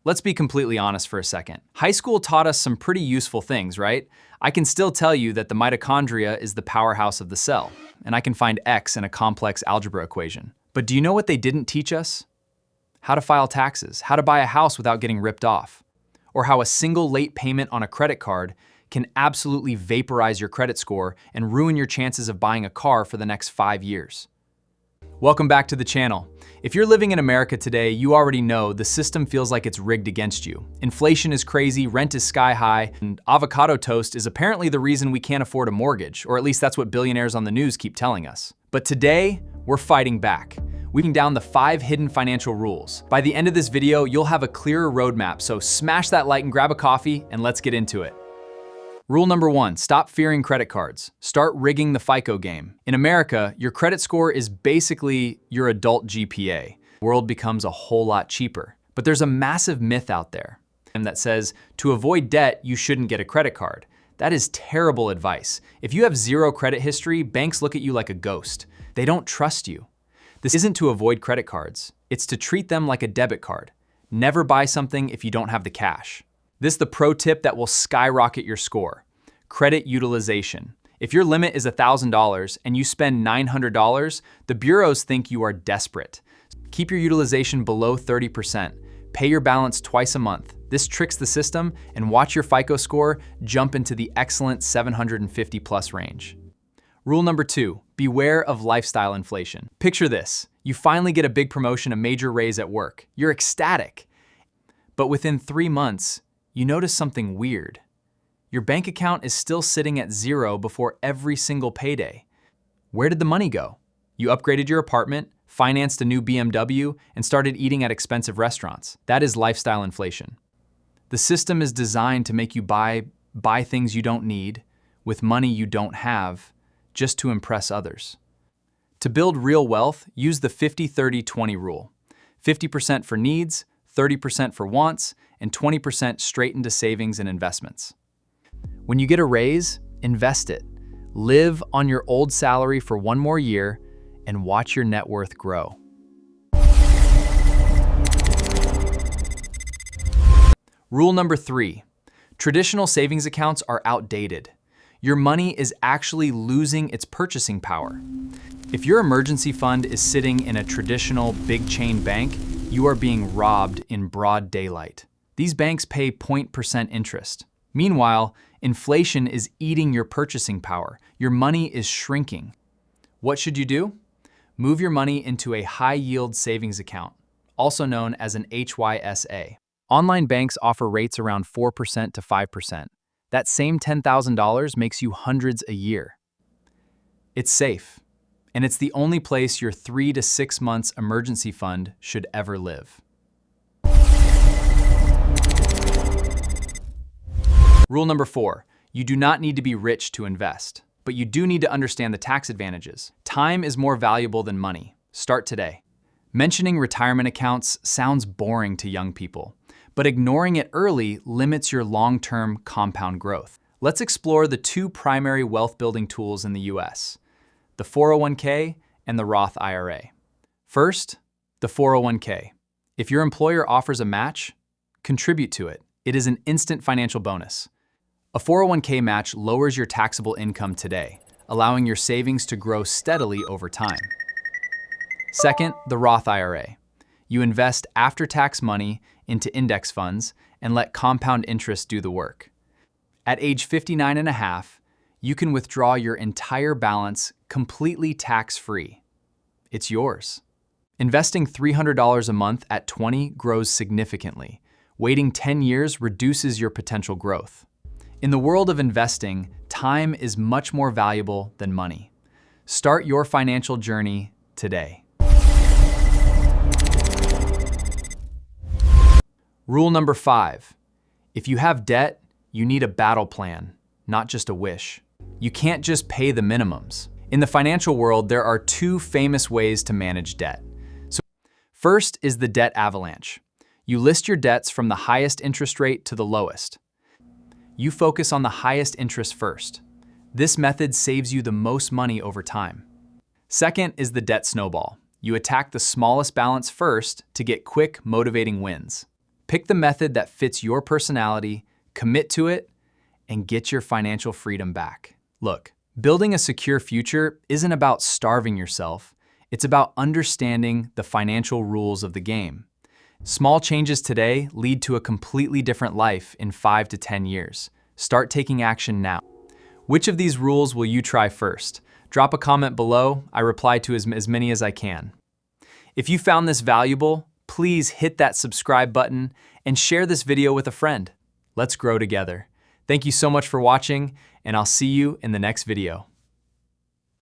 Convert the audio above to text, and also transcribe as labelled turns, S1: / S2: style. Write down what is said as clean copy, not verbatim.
S1: Let's be completely honest for a second. High school taught us some pretty useful things, right? I can still tell you that the mitochondria is the powerhouse of the cell, and I can find X in a complex algebra equation. But do you know what they didn't teach us? How to file taxes, how to buy a house without getting ripped off, or how a single late payment on a credit card can absolutely vaporize your credit score and ruin your chances of buying a car for the next 5 years. Welcome back to the channel. If you're living in America today, you already know the system feels like it's rigged against you. Inflation is crazy, rent is sky high, and avocado toast is apparently the reason we can't afford a mortgage, or at least that's what billionaires on the news keep telling us. But today, we're fighting back. We're breaking down the 5 hidden financial rules. By the end of this video, you'll have a clearer roadmap, so smash that like and grab a coffee, and let's get into it. Rule number 1, stop fearing credit cards. Start rigging the FICO game. In America, your credit score is basically your adult GPA. The world becomes a whole lot cheaper. But there's a massive myth out there that says to avoid debt, you shouldn't get a credit card. That is terrible advice. If you have zero credit history, banks look at you like a ghost. They don't trust you. This isn't to avoid credit cards. It's to treat them like a debit card. Never buy something if you don't have the cash. This is the pro tip that will skyrocket your score. Credit utilization. If your limit is $1,000 and you spend $900, the bureaus think you are desperate. Keep your utilization below 30%. Pay your balance twice a month. This tricks the system and watch your FICO score jump into the excellent 750 plus range. Rule number 2, beware of lifestyle inflation. Picture this. You finally get a big promotion, a major raise at work. You're ecstatic. But within 3 months, you notice something weird. Your bank account is still sitting at zero before every single payday. Where did the money go? You upgraded your apartment, financed a new BMW, and started eating at expensive restaurants. That is lifestyle inflation. The system is designed to make you buy things you don't need with money you don't have just to impress others. To build real wealth, use the 50-30-20 rule. 50% for needs, 30% for wants, and 20% straight into savings and investments. When you get a raise, invest it. Live on your old salary for 1 more year and watch your net worth grow. Rule number 3, traditional savings accounts are outdated. Your money is actually losing its purchasing power. If your emergency fund is sitting in a traditional big chain bank, you are being robbed in broad daylight. These banks pay 0% interest. Meanwhile, inflation is eating your purchasing power. Your money is shrinking. What should you do? Move your money into a high-yield savings account, also known as an HYSA. Online banks offer rates around 4% to 5%. That same $10,000 makes you hundreds a year. It's safe, and it's the only place your 3 to 6 months emergency fund should ever live. Rule number 4, you do not need to be rich to invest, but you do need to understand the tax advantages. Time is more valuable than money. Start today. Mentioning retirement accounts sounds boring to young people, but ignoring it early limits your long-term compound growth. Let's explore the 2 primary wealth-building tools in the US, the 401k and the Roth IRA. First, the 401k. If your employer offers a match, contribute to it. It is an instant financial bonus. A 401k match lowers your taxable income today, allowing your savings to grow steadily over time. Second, the Roth IRA. You invest after-tax money into index funds and let compound interest do the work. At age 59 and a half, you can withdraw your entire balance completely tax-free. It's yours. Investing $300 a month at 20 grows significantly. Waiting 10 years reduces your potential growth. In the world of investing, time is much more valuable than money. Start your financial journey today. Rule number 5, if you have debt, you need a battle plan, not just a wish. You can't just pay the minimums. In the financial world, there are 2 famous ways to manage debt. First is the debt avalanche. You list your debts from the highest interest rate to the lowest. You focus on the highest interest first. This method saves you the most money over time. Second is the debt snowball. You attack the smallest balance first to get quick, motivating wins. Pick the method that fits your personality, commit to it, and get your financial freedom back. Look, building a secure future isn't about starving yourself. It's about understanding the financial rules of the game. Small changes today lead to a completely different life in 5 to 10 years. Start taking action now. Which of these rules will you try first? Drop a comment below. I reply to as many as I can. If you found this valuable, please hit that subscribe button and share this video with a friend. Let's grow together. Thank you so much for watching, and I'll see you in the next video.